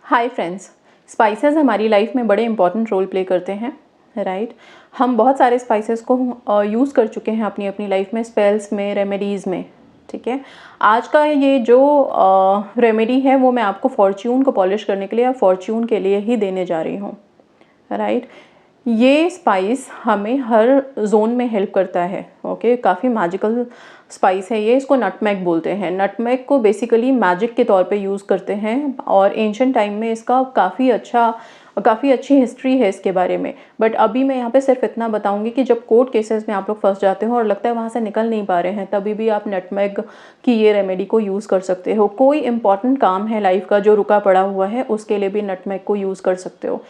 Hi friends, spices हमारी life में बड़े इंपॉर्टेंट रोल प्ले करते हैं, राइट। हम बहुत सारे स्पाइसेस को यूज़ कर चुके हैं अपनी अपनी लाइफ में, स्पेल्स में, रेमेडीज़ में, ठीक है। आज का ये जो रेमेडी है वो मैं आपको फॉर्च्यून को पॉलिश करने के लिए या फॉर्च्यून के लिए ही देने जा रही हूँ, राइट। ये स्पाइस हमें हर जोन में हेल्प करता है, ओके। काफ़ी मैजिकल स्पाइस है ये, इसको नटमेग बोलते हैं। नटमेग को बेसिकली मैजिक के तौर पे यूज़ करते हैं और एंशिएंट टाइम में इसका काफ़ी अच्छी हिस्ट्री है इसके बारे में। बट अभी मैं यहाँ पे सिर्फ इतना बताऊंगी कि जब कोर्ट केसेस में आप लोग फंस जाते हो और लगता है वहाँ से निकल नहीं पा रहे हैं, तभी भी आप नटमेग की ये रेमेडी को यूज़ कर सकते हो। कोई इंपॉर्टेंट काम है लाइफ का जो रुका पड़ा हुआ है, उसके लिए भी नटमेग को यूज़ कर सकते हो,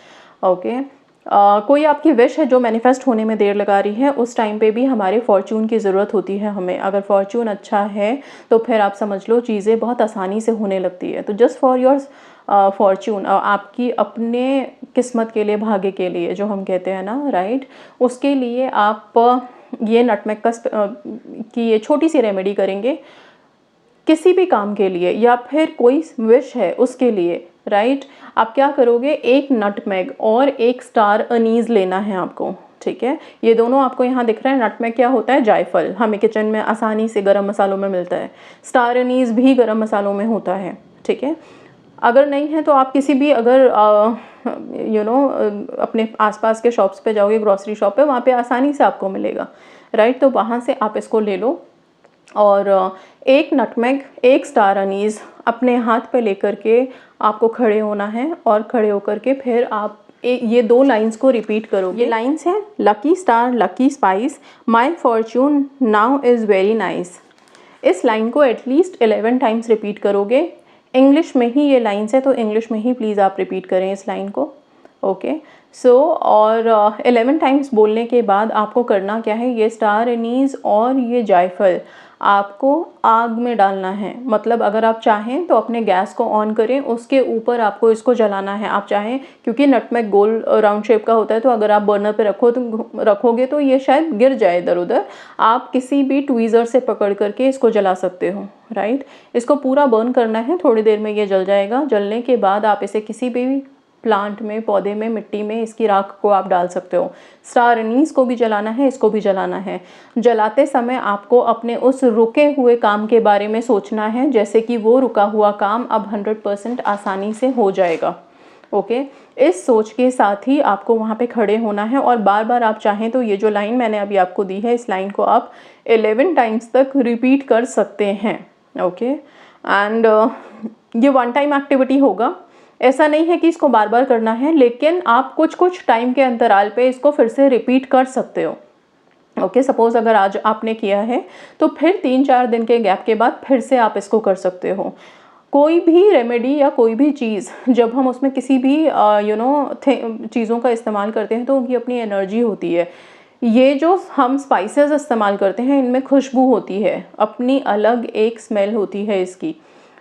ओके। कोई आपकी विश है जो मैनिफेस्ट होने में देर लगा रही है, उस टाइम पे भी हमारे फॉर्च्यून की ज़रूरत होती है हमें। अगर फॉर्च्यून अच्छा है तो फिर आप समझ लो चीज़ें बहुत आसानी से होने लगती है। तो जस्ट फॉर योर फॉर्च्यून, आपकी अपने किस्मत के लिए, भाग्य के लिए जो हम कहते हैं ना, राइट, उसके लिए आप ये नटमेग की ये छोटी सी रेमेडी करेंगे किसी भी काम के लिए, या फिर कोई विश है उसके लिए, राइट। आप क्या करोगे, एक नटमेग और एक स्टार अनीज लेना है आपको, ठीक है। ये दोनों आपको यहाँ दिख रहे हैं। नटमेग क्या होता है, जायफल, हमें किचन में आसानी से गरम मसालों में मिलता है। स्टार अनीज भी गरम मसालों में होता है, ठीक है। अगर नहीं है तो आप किसी भी, अगर अपने आसपास के शॉप्स पे जाओगे, ग्रॉसरी शॉप पे, वहाँ पे आसानी से आपको मिलेगा, राइट। तो वहाँ से आप इसको ले लो और एक नटमेग, एक स्टार अनीज अपने हाथ पे लेकर के आपको खड़े होना है और खड़े होकर के फिर आप ये दो लाइंस को रिपीट करोगे। ये लाइंस हैं, lucky star, lucky spice, my Fortune now is very nice. इस लाइन को एटलीस्ट 11 टाइम्स रिपीट करोगे। इंग्लिश में ही ये लाइंस है तो इंग्लिश में ही प्लीज़ आप रिपीट करें इस लाइन को, ओके। सो और 11 टाइम्स बोलने के बाद आपको करना क्या है, ये स्टार एनीज और ये जायफल आपको आग में डालना है। मतलब अगर आप चाहें तो अपने गैस को ऑन करें, उसके ऊपर आपको इसको जलाना है। आप चाहें, क्योंकि नटमेग गोल राउंड शेप का होता है, तो अगर आप बर्नर पे रखोगे तो ये शायद गिर जाए इधर उधर। आप किसी भी ट्वीज़र से पकड़ करके इसको जला सकते हो, राइट। इसको पूरा बर्न करना है, थोड़ी देर में ये जल जाएगा। जलने के बाद आप इसे किसी भी प्लांट में, पौधे में, मिट्टी में इसकी राख को आप डाल सकते हो। स्टार एनीज को भी जलाना है, इसको भी जलाना है। जलाते समय आपको अपने उस रुके हुए काम के बारे में सोचना है, जैसे कि वो रुका हुआ काम अब 100% आसानी से हो जाएगा, ओके। इस सोच के साथ ही आपको वहाँ पे खड़े होना है और बार बार आप चाहें तो ये जो लाइन मैंने अभी आपको दी है, इस लाइन को आप 11 टाइम्स तक रिपीट कर सकते हैं, ओके। एंड ये वन टाइम एक्टिविटी होगा, ऐसा नहीं है कि इसको बार बार करना है, लेकिन आप कुछ कुछ टाइम के अंतराल पे इसको फिर से रिपीट कर सकते हो, ओके। सपोज अगर आज आपने किया है तो फिर 3-4 दिन के गैप के बाद फिर से आप इसको कर सकते हो। कोई भी रेमेडी या कोई भी चीज़ जब हम उसमें किसी भी चीज़ों का इस्तेमाल करते हैं तो उनकी अपनी एनर्जी होती है। ये जो हम स्पाइसेस इस्तेमाल करते हैं, इनमें खुशबू होती है, अपनी अलग एक स्मेल होती है इसकी,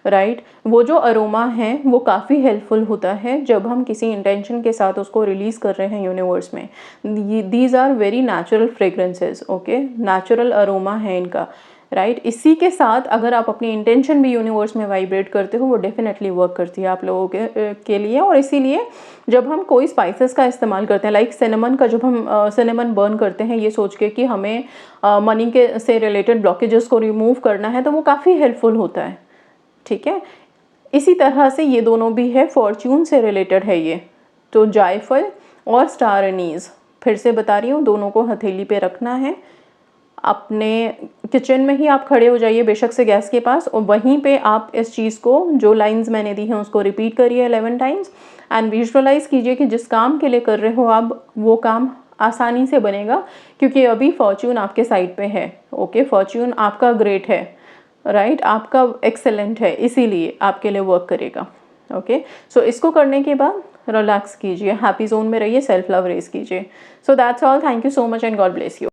राइट। वो जो अरोमा है वो काफ़ी हेल्पफुल होता है जब हम किसी इंटेंशन के साथ उसको रिलीज़ कर रहे हैं यूनिवर्स में। These are very natural fragrances, okay. Natural aroma है इनका, राइट। इसी के साथ अगर आप अपनी इंटेंशन भी यूनिवर्स में वाइब्रेट करते हो, वो डेफिनेटली वर्क करती है आप लोगों के लिए। और इसीलिए जब हम कोई स्पाइसेस का इस्तेमाल करते हैं, लाइक सिनेमन का, जब हम सिनेमन बर्न करते हैं ये सोच के कि हमें मनी के से रिलेटेड ब्लॉकेजेस को रिमूव करना है, तो वो काफ़ी हेल्पफुल होता है, ठीक है। इसी तरह से ये दोनों भी है, फॉर्च्यून से रिलेटेड है ये। तो जायफल और स्टार एनीज, फिर से बता रही हूँ, दोनों को हथेली पे रखना है। अपने किचन में ही आप खड़े हो जाइए, बेशक से गैस के पास, और वहीं पे आप इस चीज़ को, जो लाइंस मैंने दी हैं उसको रिपीट करिए 11 टाइम्स एंड विजुअलाइज कीजिए कि जिस काम के लिए कर रहे हो आप, वो काम आसानी से बनेगा, क्योंकि अभी फॉर्च्यून आपके साइड पे है, ओके। फॉर्च्यून आपका ग्रेट है, राइट, आपका एक्सेलेंट है, इसीलिए आपके लिए वर्क करेगा, ओके। सो इसको करने के बाद रिलैक्स कीजिए, हैप्पी जोन में रहिए, सेल्फ लव रेज कीजिए। So that's all, thank you so much and God bless you.